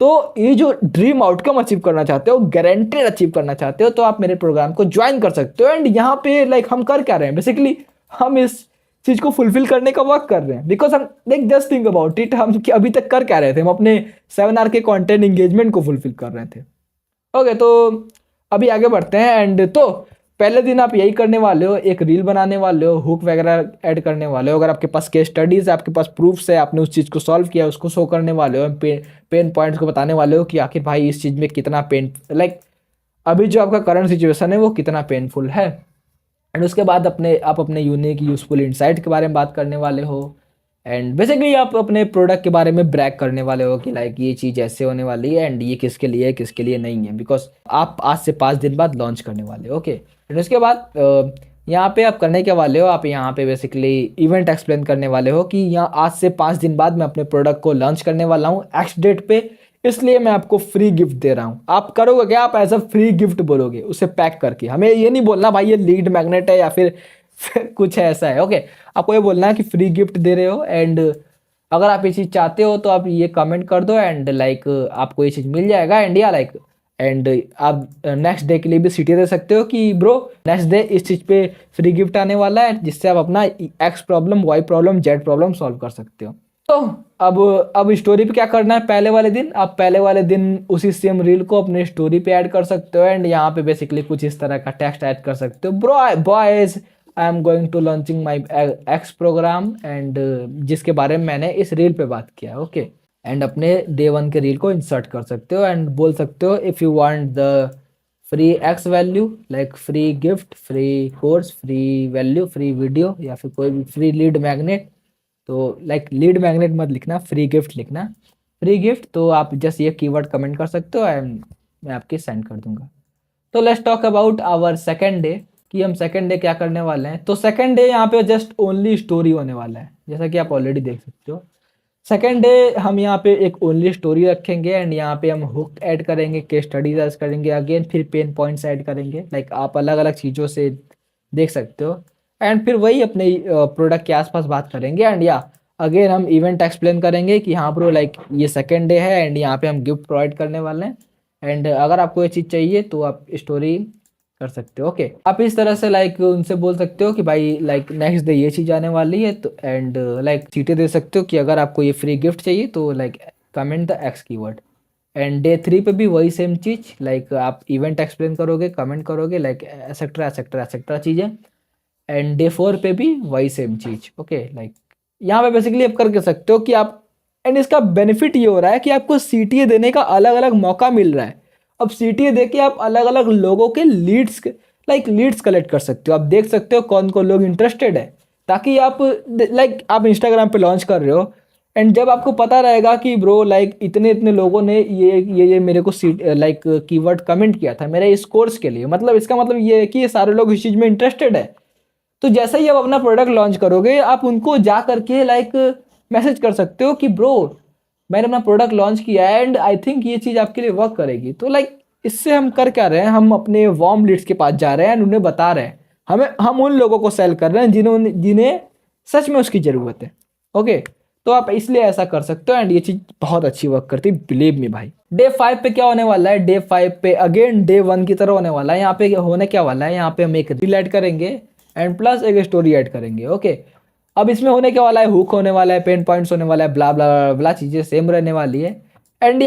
तो ये जो ड्रीम आउटकम अचीव करना चाहते हो, गारंटेड अचीव करना चाहते हो, तो आप मेरे प्रोग्राम को ज्वाइन कर सकते हो। एंड यहाँ पे लाइक हम कर क्या रहे हैं, बेसिकली हम इस चीज को फुलफिल करने का वर्क कर रहे हैं। बिकॉज हम like just think about it, हम अभी तक कर क्या रहे थे, हम अपने 7 आवर के कंटेंट एंगेजमेंट को फुलफिल कर रहे थे। ओके, तो अभी आगे बढ़ते हैं। एंड तो पहले दिन आप यही करने वाले हो, एक रील बनाने वाले हो, हुक वगैरह ऐड करने वाले हो। अगर आपके पास केस स्टडीज है, आपके पास प्रूफ्स है, आपने उस चीज़ को सॉल्व किया, उसको शो करने वाले हो, पेन पॉइंट्स को बताने वाले हो कि आखिर भाई इस चीज़ में कितना पेन, लाइक अभी जो आपका करंट सिचुएशन है वो कितना पेनफुल है। एंड उसके बाद आप अपने यूनिक यूजफुल इंसाइट के बारे में बात करने वाले हो। एंड बेसिकली आप अपने प्रोडक्ट के बारे में ब्रैग करने वाले हो कि लाइक ये चीज़ ऐसे होने वाली है, एंड ये किसके लिए है किसके लिए नहीं है, बिकॉज आप आज से 5 दिन बाद लॉन्च करने वाले हो। ओके, एंड उसके बाद यहाँ पे आप करने के वाले हो, आप यहाँ पे बेसिकली इवेंट एक्सप्लेन करने वाले हो कि यहाँ आज से 5 दिन बाद मैं अपने प्रोडक्ट को लॉन्च करने वाला हूँ एक्स डेट पे, इसलिए मैं आपको फ्री गिफ्ट दे रहा हूँ। आप करोगे क्या, आप एज अ फ्री गिफ्ट बोलोगे उसे पैक करके। हमें ये नहीं बोलना भाई ये लीड मैग्नेट है या फिर कुछ ऐसा है। ओके, आपको ये बोलना है कि फ्री गिफ्ट दे रहे हो। एंड अगर आप ये चीज़ चाहते हो तो आप ये कमेंट कर दो, एंड लाइक आपको ये चीज़ मिल जाएगा। एंड या लाइक एंड आप नेक्स्ट डे के लिए भी सीटी दे सकते हो कि ब्रो नेक्स्ट डे इस चीज़ पे फ्री गिफ्ट आने वाला है, जिससे आप अपना x problem why problem Z problem solve कर सकते हो। तो अब स्टोरी पे क्या करना है, पहले वाले दिन आप पहले वाले दिन उसी सेम रील को अपने स्टोरी पे ऐड कर सकते हो। एंड यहाँ पे बेसिकली कुछ इस तरह का टेक्स्ट ऐड कर सकते हो, bro boys I am going to launching my X program, and जिसके बारे में मैंने इस रील पे बात किया। ओके, एंड अपने डे 1 के रील को इंसर्ट कर सकते हो एंड बोल सकते हो if you want the free x value like free gift, free course, free value, free video, या फिर कोई भी फ्री लीड मैग्नेट। तो लाइक लीड मैग्नेट मत लिखना, फ्री गिफ्ट लिखना, फ्री गिफ्ट। तो आप जस्ट ये कीवर्ड कमेंट कर सकते हो एंड मैं आपकी सेंड कर दूंगा। तो let's talk about our second day कि हम सेकेंड डे क्या करने वाले हैं। तो सेकेंड डे यहाँ पे जस्ट ओनली स्टोरी होने वाला है, जैसा कि आप ऑलरेडी देख सकते हो। सेकेंड डे हम यहाँ पे एक ओनली स्टोरी रखेंगे एंड यहाँ पे हम हुक ऐड करेंगे, केस स्टडीज ऐड करेंगे, अगेन फिर पेन पॉइंट्स ऐड करेंगे। लाइक आप अलग अलग चीज़ों से देख सकते हो। एंड फिर वही अपने प्रोडक्ट के आसपास बात करेंगे। एंड या अगेन हम इवेंट एक्सप्लेन करेंगे कि हाँ ब्रो लाइक ये सेकेंड डे है एंड यहाँ पे हम गिफ्ट प्रोवाइड करने वाले हैं। एंड अगर आपको ये चीज़ चाहिए तो आप स्टोरी कर सकते हो। ओके, आप इस तरह से लाइक उनसे बोल सकते हो कि भाई लाइक नेक्स्ट डे ये चीज़ आने वाली है। तो एंड लाइक चीटें दे सकते हो कि अगर आपको ये फ्री गिफ्ट चाहिए तो like comment the x keyword. And day 3 पे भी वही सेम चीज़, लाइक आप इवेंट एक्सप्लेन करोगे, कमेंट करोगे, लाइक एक्सेट्रा एक्सेट्रा एक्सेट्रा चीज़ें। एंड डे 4 पे भी वही सेम चीज़। ओके, लाइक यहाँ पे बेसिकली आप कर सकते हो कि आप, एंड इसका बेनिफिट ये हो रहा है कि आपको सीटीए देने का अलग अलग मौका मिल रहा है। अब सीटीए दे के आप अलग अलग लोगों के लीड्स कलेक्ट कर सकते हो। आप देख सकते हो कौन कौन लोग इंटरेस्टेड है, ताकि आप आप इंस्टाग्राम पे लॉन्च कर रहे हो, एंड जब आपको पता रहेगा कि ब्रो लाइक इतने इतने लोगों ने ये मेरे को कीवर्ड कमेंट किया था मेरे इस कोर्स के लिए, मतलब इसका मतलब ये है कि ये सारे लोग इस चीज़ में इंटरेस्टेड है। तो जैसे ही आप अपना प्रोडक्ट लॉन्च करोगे, आप उनको जा करके मैसेज कर सकते हो कि ब्रो मैंने अपना प्रोडक्ट लॉन्च किया है एंड आई थिंक ये चीज़ आपके लिए वर्क करेगी। तो इससे हम कर क्या रहे हैं, हम अपने वार्म लीड्स के पास जा रहे हैं एंड उन्हें बता रहे हैं, हम उन लोगों को सेल कर रहे हैं जिन्हें सच में उसकी ज़रूरत है। ओके, तो आप इसलिए ऐसा कर सकते हो एंड ये चीज़ बहुत अच्छी वर्क करती है, बिलीव मी भाई। डे 5 पे क्या होने वाला है, डे 5 पे अगेन डे 1 की तरह होने वाला है। यहाँ पे होने क्या वाला है, यहाँ पे हम एक रील ऐड करेंगे एंड प्लस एक स्टोरी ऐड करेंगे। ओके, अब इसमें होने क्या वाला है, हुक होने वाला है, पेन पॉइंट्स होने वाला है, ब्ला ब्ला ब्ला चीज़ें सेम रहने वाली है। एंड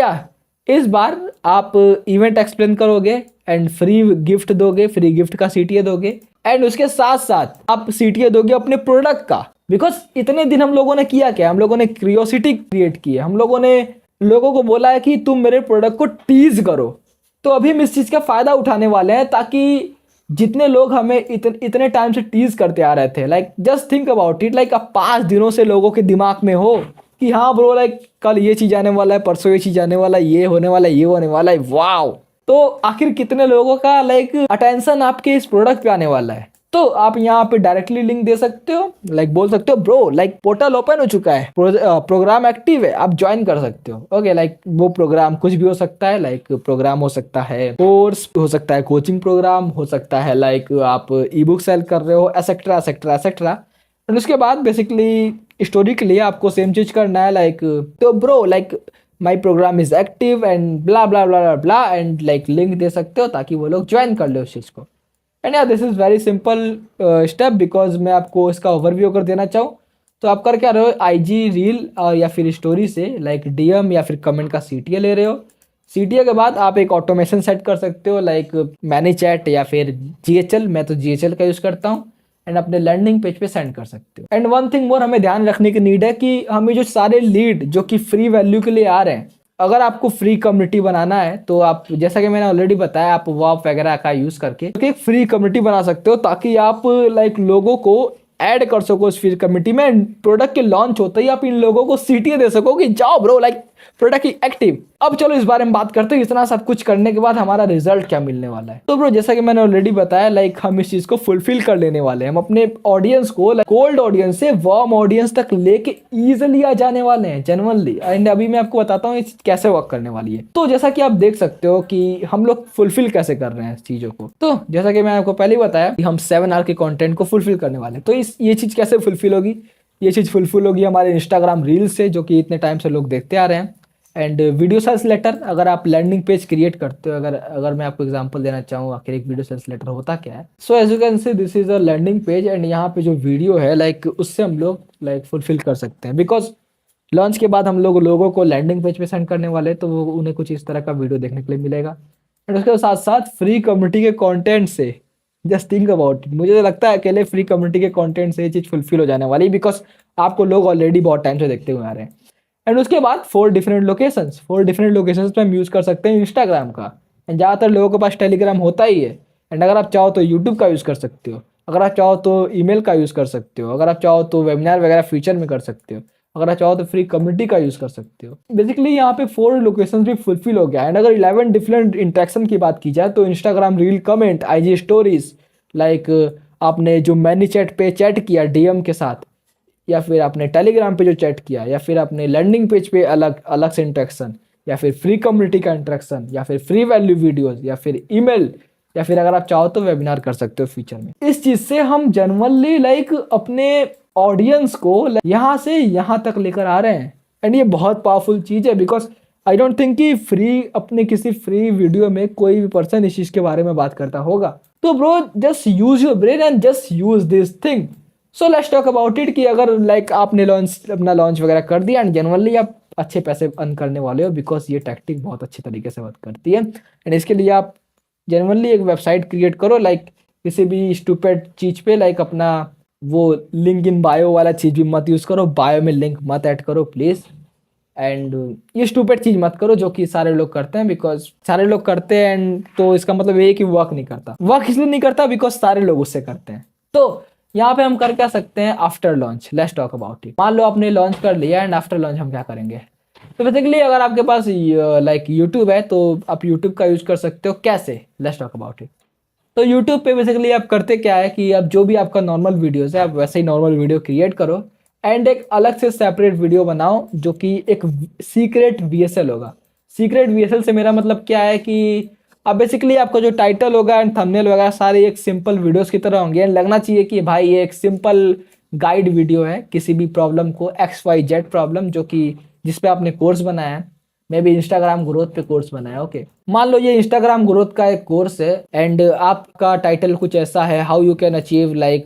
इस बार आप इवेंट एक्सप्लेन करोगे एंड फ्री गिफ्ट दोगे, फ्री गिफ्ट का सीटीए दोगे, एंड उसके साथ साथ आप सीटीए दोगे अपने प्रोडक्ट का। बिकॉज इतने दिन हम लोगों ने किया क्या, हम लोगों ने क्यूरियोसिटी क्रिएट की है, हम लोगों ने लोगों को बोला है कि तुम मेरे प्रोडक्ट को टीज करो। तो अभी हम इस चीज़ का फ़ायदा उठाने वाले हैं, ताकि जितने लोग हमें इतने टाइम से टीज करते आ रहे थे, जस्ट थिंक अबाउट इट, अब 5 दिनों से लोगों के दिमाग में हो कि हाँ ब्रो कल ये चीज़ आने वाला है, परसों ये चीज़ आने वाला है, ये होने वाला है, ये होने वाला है, वाओ। तो आखिर कितने लोगों का अटेंशन आपके इस प्रोडक्ट पे आने वाला है। तो आप यहाँ पे डायरेक्टली लिंक दे सकते हो, बोल सकते हो ब्रो पोर्टल ओपन हो चुका है, प्रोग्राम एक्टिव है, आप ज्वाइन कर सकते हो। ओके, वो प्रोग्राम कुछ भी हो सकता है, प्रोग्राम हो सकता है, कोर्स हो सकता है, कोचिंग प्रोग्राम हो सकता है, आप ई बुक सेल कर रहे हो, एसेट्रा एसेट्रा एसेट्रा। एंड उसके बाद बेसिकली स्टोरी के लिए आपको सेम चीज करना है, तो bro my program is active and blah blah blah blah and link दे सकते हो ताकि वो लोग ज्वाइन कर ले उस चीज़ को। And this is very simple step, because मैं आपको इसका ओवरव्यू अगर देना चाहूँ तो आप कर क्या रहे हो, आईजी रील या फिर स्टोरी से डीएम या फिर कमेंट का सीटीए ले रहे हो। सीटीए के बाद आप एक ऑटोमेशन सेट कर सकते हो, मैनीचैट या फिर जीएचएल, मैं तो जीएचएल का यूज़ करता हूँ, एंड अपने लैंडिंग पेज पे सेंड कर सकते हो। एंड वन थिंग मोर हमें ध्यान रखने की नीड है कि हमें जो सारे लीड जो कि फ्री वैल्यू के लिए आ रहे हैं, अगर आपको फ्री कम्युनिटी बनाना है तो आप, जैसा कि मैंने ऑलरेडी बताया, आप वॉप वगैरह का यूज़ करके एक फ्री कम्युनिटी बना सकते हो, ताकि आप लोगों को ऐड कर सको इस फ्री कम्युनिटी में। प्रोडक्ट के लॉन्च होते ही आप इन लोगों को सीटीए दे सको कि जाओ ब्रो प्रोडक्ट की एक्टिव। अब चलो इस बारे में बात करते हैं, इतना सब कुछ करने के बाद हमारा रिजल्ट क्या मिलने वाला है। तो ब्रो जैसा कि मैंने ऑलरेडी बताया, हम इस चीज को फुलफिल कर लेने वाले हैं। हम अपने ऑडियंस को कोल्ड ऑडियंस से वार्म ऑडियंस तक लेके इजिली आ जाने वाले हैं, जेन्युइनली। एंड अभी मैं आपको बताता हूँ ये चीज कैसे वर्क करने वाली है। तो जैसा कि आप देख सकते हो कि हम लोग फुलफिल कैसे कर रहे हैं इस चीजों को। तो जैसा कि मैं आपको पहले ही बताया कि हम 7 आवर के कंटेंट को फुलफिल करने वाले हैं। तो ये चीज कैसे फुलफिल होगी, ये चीज फुलफिल होगी हमारे इंस्टाग्राम रील्स से, जो कि इतने टाइम से लोग देखते आ रहे हैं। एंड वीडियो सेल्स लेटर, अगर आप लैंडिंग पेज क्रिएट करते हो, अगर मैं आपको एग्जांपल देना चाहूँ आखिर एक वीडियो सेल्स लेटर होता क्या है। So as you can see this is a landing page, and यहाँ पे जो वीडियो है उससे हम लोग फुलफिल कर सकते हैं। बिकॉज लॉन्च के बाद हम लोगों को लैंडिंग पेज पे सेंड करने वाले हैं, तो वो उन्हें कुछ इस तरह का वीडियो देखने के लिए मिलेगा। एंड उसके साथ साथ फ्री कम्युनिटी के कॉन्टेंट से, जस्ट थिंक अबाउट इट, मुझे लगता है अकेले फ्री कम्युनिटी के कॉन्टेंट से ये चीज़ फुलफिल हो जाने वाली, बिकॉज आपको लोग ऑलरेडी बहुत टाइम से देखते हुए आ रहे हैं। एंड उसके बाद 4 डिफरेंट लोकेशंस पे हम यूज़ कर सकते हैं इंस्टाग्राम का। एंड ज़्यादातर लोगों के पास टेलीग्राम होता ही है। एंड अगर आप चाहो तो यूट्यूब का यूज़ कर सकते हो, अगर आप चाहो तो ईमेल का यूज़ कर सकते हो, अगर आप चाहो तो वेबिनार वगैरह फ्यूचर में कर सकते हो, अगर आप चाहो तो फ्री कम्युनिटी का यूज़ कर सकते हो। बेसिकली यहाँ पे 4 लोकेशन भी फुलफिल हो गया। एंड अगर 11 डिफरेंट इंट्रैक्शन की बात की जाए तो Instagram reel, comment, IG stories, आपने जो मैनी चैट पे चैट किया डीएम के साथ, या फिर आपने टेलीग्राम पे जो चैट किया, या फिर आपने लैंडिंग पेज पे अलग अलग से इंट्रैक्शन, या फिर फ्री कम्युनिटी का इंट्रैक्शन, या फिर फ्री वैल्यू वीडियोस, या फिर ईमेल, या फिर अगर आप चाहो तो वेबिनार कर सकते हो फ्यूचर में। इस चीज़ से हम जनरली अपने ऑडियंस को यहाँ से यहाँ तक लेकर आ रहे हैं। एंड ये बहुत पावरफुल चीज़ है, बिकॉज आई डोंट थिंक कि अपने किसी फ्री वीडियो में कोई भी पर्सन इस चीज़ के बारे में बात करता होगा। तो bro just use your brain and just use this thing. So let's talk about it कि अगर आपने अपना लॉन्च वगैरह कर दिया एंड जनरली आप अच्छे पैसे अर्न करने वाले हो, बिकॉज ये टैक्टिक बहुत अच्छी तरीके से वर्क करती है। एंड इसके लिए आप जनरली एक वेबसाइट क्रिएट करो, लाइक किसी भी स्टूपिड चीज पे, लाइक अपना वो लिंक इन बायो वाला चीज भी मत यूज करो, बायो में लिंक मत ऐड करो प्लीज। एंड ये स्टूपिड चीज मत करो जो कि सारे लोग करते हैं, बिकॉज सारे लोग करते हैं एंड तो इसका मतलब ये है कि वर्क नहीं करता। वर्क इसलिए नहीं करता बिकॉज सारे लोग उससे करते हैं। तो यहाँ पे हम कर क्या सकते हैं, after launch let's talk about it. मान लो आपने लॉन्च कर लिया एंड आफ्टर लॉन्च हम क्या करेंगे। तो बेसिकली अगर आपके पास लाइक यूट्यूब है तो आप यूट्यूब का यूज कर सकते हो। कैसे, लेट्स टॉक अबाउट इट। तो यूट्यूब पे बेसिकली आप करते क्या है कि अब जो भी आपका नॉर्मल वीडियोस है आप वैसे ही नॉर्मल वीडियो क्रिएट करो एंड एक अलग से सेपरेट वीडियो बनाओ जो कि एक सीक्रेट वीएसएल होगा। सीक्रेट वीएसएल से मेरा मतलब क्या है कि अब बेसिकली आपका जो टाइटल होगा एंड थंबनेल वगैरह सारे एक सिंपल वीडियोस की तरह होंगे एंड लगना चाहिए कि भाई ये एक सिंपल गाइड वीडियो है किसी भी प्रॉब्लम को, XYZ प्रॉब्लम जो कि जिस पे आपने कोर्स बनाया है, मे बी इंस्टाग्राम ग्रोथ पे कोर्स बनाया। ओके, मान लो ये इंस्टाग्राम ग्रोथ का एक कोर्स है एंड आपका टाइटल कुछ ऐसा है, how you can achieve like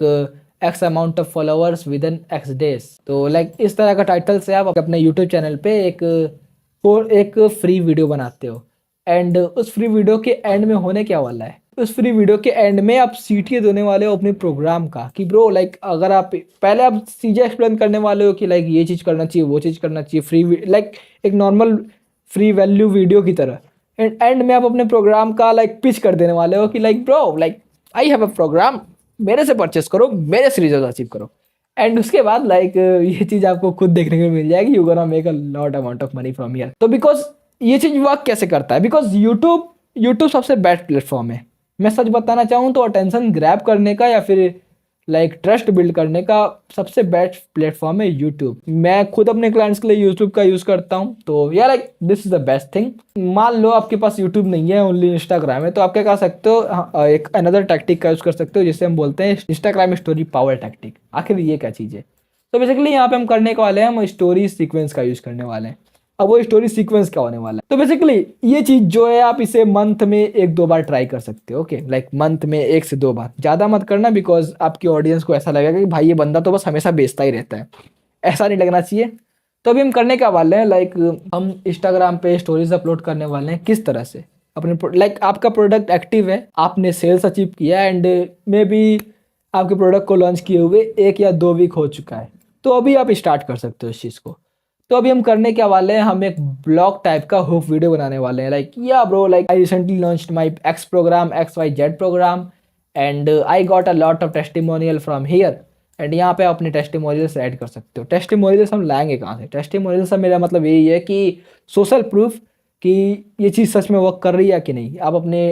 x amount of followers with in x days. तो लाइक इस तरह का टाइटल से आप अपने यूट्यूब चैनल पे एक फ्री वीडियो बनाते हो एंड उस फ्री वीडियो के एंड में होने क्या वाला है, उस फ्री वीडियो के एंड में आप सीटी देने वाले हो अपने प्रोग्राम का कि ब्रो लाइक अगर आप पहले आप चीजें एक्सप्लेन करने वाले हो कि लाइक ये चीज करना चाहिए, वो चीज करना चाहिए, फ्री लाइक एक नॉर्मल फ्री वैल्यू वीडियो की तरह। एंड में आप अपने प्रोग्राम का लाइक पिच कर देने वाले हो कि like bro like I have a program, मेरे से परचेस करो, मेरे से रिजल्ट अचीव करो। एंड उसके बाद लाइक ये चीज आपको खुद देखने को मिल जाएगी, you gonna make a lot amount of money from here. तो बिकॉज ये चीज वर्क कैसे करता है, बिकॉज यूट्यूब सबसे बेस्ट प्लेटफॉर्म है। मैं सच बताना चाहूँ तो अटेंशन ग्रैब करने का या फिर लाइक ट्रस्ट बिल्ड करने का सबसे बेस्ट प्लेटफॉर्म है यूट्यूब। मैं खुद अपने क्लाइंट्स के लिए यूट्यूब का यूज करता हूँ। तो या like this is the best thing. मान लो आपके पास यूट्यूब नहीं है, ओनली इंस्टाग्राम है, तो आप क्या कर सकते हो, एक अनदर टैक्टिक का यूज कर सकते हो जिसे हम बोलते हैं इंस्टाग्राम स्टोरी पावर टैक्टिक। आखिर ये क्या चीज़ है। तो बेसिकली यहाँ पे हम करने के वाले हैं, हम स्टोरी सीक्वेंस का यूज करने वाले हैं। अब वो स्टोरी सीक्वेंस क्या होने वाला है, तो बेसिकली ये चीज जो है आप इसे मंथ में 1-2 बार ट्राई कर सकते हो। ओके, लाइक मंथ में 1 से 2 बार, ज्यादा मत करना बिकॉज आपकी ऑडियंस को ऐसा लगेगा कि भाई ये बंदा तो बस हमेशा बेचता ही रहता है, ऐसा नहीं लगना चाहिए। तो अभी हम करने क्या वाले हैं, लाइक हम इंस्टाग्राम पे स्टोरीज अपलोड करने वाले हैं। किस तरह से, अपने लाइक आपका प्रोडक्ट एक्टिव है, आपने सेल्स अचीव किया एंड मे बी आपके प्रोडक्ट को लॉन्च किए हुए 1 या 2 वीक हो चुका है, तो अभी आप स्टार्ट कर सकते हो इस चीज़ को। तो अभी हम करने क्या वाले हैं, हम एक ब्लॉग टाइप का हुक वीडियो बनाने वाले हैं। लाइक या bro like I recently launched my X program, XYZ program and I got a lot of testimonial from here. And यहाँ पे आप अपने टेस्टिमोनियल्स ऐड कर सकते हो। टेस्टिमोनियल्स हम लाएंगे कहाँ से, टेस्टिमोनियल्स से मेरा मतलब यही है कि सोशल प्रूफ कि ये चीज़ सच में वर्क कर रही है कि नहीं। आप अपने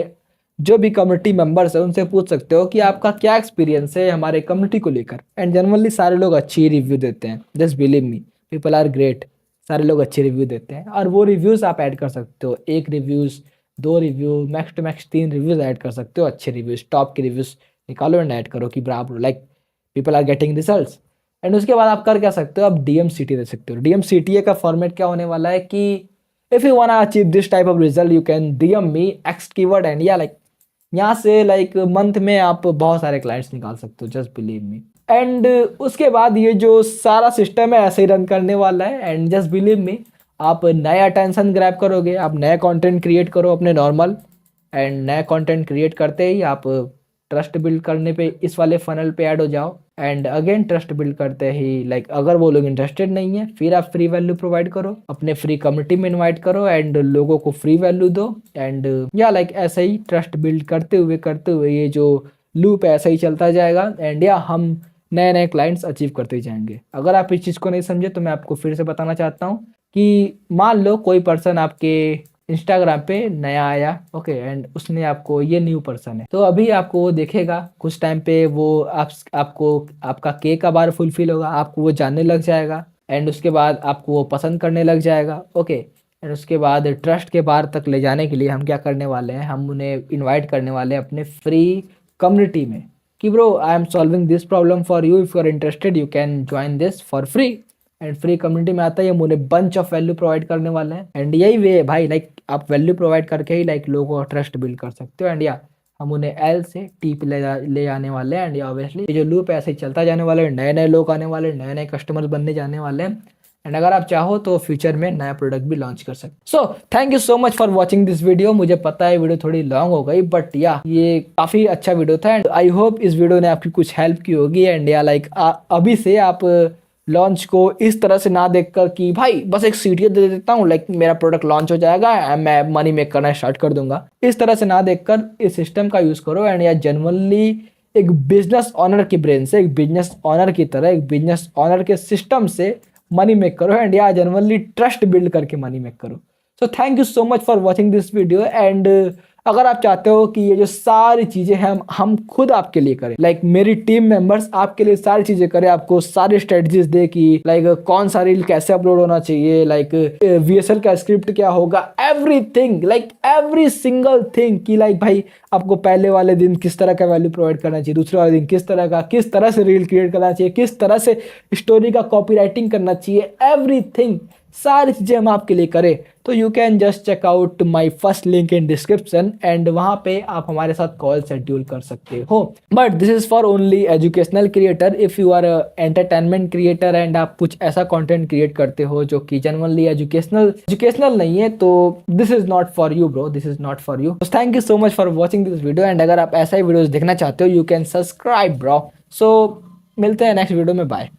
जो भी कम्युनिटी मेंबर्स है उनसे पूछ सकते हो कि आपका क्या एक्सपीरियंस है हमारे कम्युनिटी को लेकर। एंड जनरली सारे लोग अच्छी रिव्यू देते हैं, just believe me, people are great. सारे लोग अच्छे रिव्यू देते हैं और वो रिव्यूज़ आप ऐड कर सकते हो। 1 reviews, 2 review, max to max 3 reviews add कर सकते हो। अच्छे रिव्यूज़, टॉप के रिव्यूज़ निकालो एंड ऐड करो कि bravo like people are getting results. And उसके बाद आप कर क्या सकते हो, आप DMCT दे सकते हो। DMCTA का फॉर्मेट क्या होने वाला है कि if you want achieve this type of result you can DM me X keyword and या लाइक यहाँ से लाइक मंथ में आप बहुत सारे क्लाइंट्स निकाल सकते हो, जस्ट बिलीव मी। एंड उसके बाद ये जो सारा सिस्टम है ऐसे ही रन करने वाला है एंड जस्ट बिलीव मी, आप नया अटेंशन ग्रैब करोगे, आप नया कंटेंट क्रिएट करो अपने नॉर्मल, एंड नया कंटेंट क्रिएट करते ही आप ट्रस्ट बिल्ड करने पे इस वाले फनल पे ऐड हो जाओ। एंड अगेन ट्रस्ट बिल्ड करते ही लाइक अगर वो लोग इंटरेस्टेड नहीं है फिर आप फ्री वैल्यू प्रोवाइड करो, अपने फ्री कम्युनिटी में इनवाइट करो एंड लोगों को फ्री वैल्यू दो। एंड या लाइक ऐसे ही ट्रस्ट बिल्ड करते हुए ये जो लूप है ऐसा ही चलता जाएगा एंड या हम नए नए क्लाइंट्स अचीव करते ही जाएंगे। अगर आप इस चीज़ को नहीं समझे तो मैं आपको फिर से बताना चाहता हूँ कि मान लो कोई पर्सन आपके इंस्टाग्राम पे नया आया, ओके, एंड उसने आपको, ये न्यू पर्सन है, तो अभी आपको वो देखेगा कुछ टाइम पे, वो आपको आपका के का बार फुलफिल होगा, आपको वो जानने लग जाएगा एंड उसके बाद आपको वो पसंद करने लग जाएगा। ओके, एंड उसके बाद ट्रस्ट के बार तक ले जाने के लिए हम क्या करने वाले हैं, हम उन्हें इन्वाइट करने वाले हैं अपने फ्री कम्युनिटी में कि bro I am solving this problem for you, if you are interested you can join this for free. And free community में आता है हम उन्हें बंच ऑफ वैल्यू प्रोवाइड करने वाले हैं। एंड यही वे है भाई, लाइक आप वैल्यू प्रोवाइड करके ही लाइक लोगों का ट्रस्ट बिल्ड कर सकते हो। एंड या हम उन्हें L से T पे ले जाने वाले हैं। एंड या ऑब्वियसली ये जो लूप है ऐसे ही चलता जाने वाला है, नए नए लोग आने वाले, नए नए कस्टमर्स बनने जाने वाले हैं एंड अगर आप चाहो तो फ्यूचर में नया प्रोडक्ट भी लॉन्च कर सकते। So thank you so much for watching this video. मुझे पता है वीडियो थोड़ी लॉन्ग हो गई, बट या ये काफी अच्छा वीडियो था एंड आई होप इस वीडियो ने आपकी कुछ हेल्प की होगी। एंड या लाइक अभी से आप लॉन्च को इस तरह से ना देखकर कि भाई बस एक सीटीओ दे देता हूँ, लाइक मेरा प्रोडक्ट लॉन्च हो जाएगा, मैं मनी मेक करना स्टार्ट कर दूंगा, इस तरह से ना देखकर इस सिस्टम का यूज करो। एंड या जनरली एक बिजनेस ऑनर की ब्रेन से, एक बिजनेस ऑनर की तरह, एक बिजनेस ऑनर के सिस्टम से मनी मेक करो। एंड या जनरली ट्रस्ट बिल्ड करके मनी मेक करो। So thank you so much for watching this video. And अगर आप चाहते हो कि ये जो सारी चीजें हैं हम खुद आपके लिए करें, लाइक मेरी टीम मेंबर्स आपके लिए सारी चीजें करें, आपको सारी स्ट्रेटजीज दे कि लाइक कौन सा रील कैसे अपलोड होना चाहिए, लाइक वीएसएल का स्क्रिप्ट क्या होगा, everything, like every single thing, कि लाइक भाई आपको पहले वाले दिन किस तरह का वैल्यू प्रोवाइड करना चाहिए, दूसरे वाले दिन किस तरह से रील क्रिएट करना चाहिए, किस तरह से स्टोरी का कॉपीराइटिंग करना चाहिए, एवरीथिंग, सारी चीजें हम आपके लिए करें, तो you can just check out my first link in description and वहां पे आप हमारे साथ कॉल शेड्यूल कर सकते हो। But this is for only educational creator. If you are entertainment creator and आप कुछ ऐसा कंटेंट क्रिएट करते हो जो कि जनरली एजुकेशनल नहीं है, तो this is not for you bro, this is not for you. Thank you so much for watching this video and अगर आप ऐसा ही वीडियोज देखना चाहते हो यू कैन सब्सक्राइब ब्रो। सो मिलते हैं नेक्स्ट वीडियो में, बाय।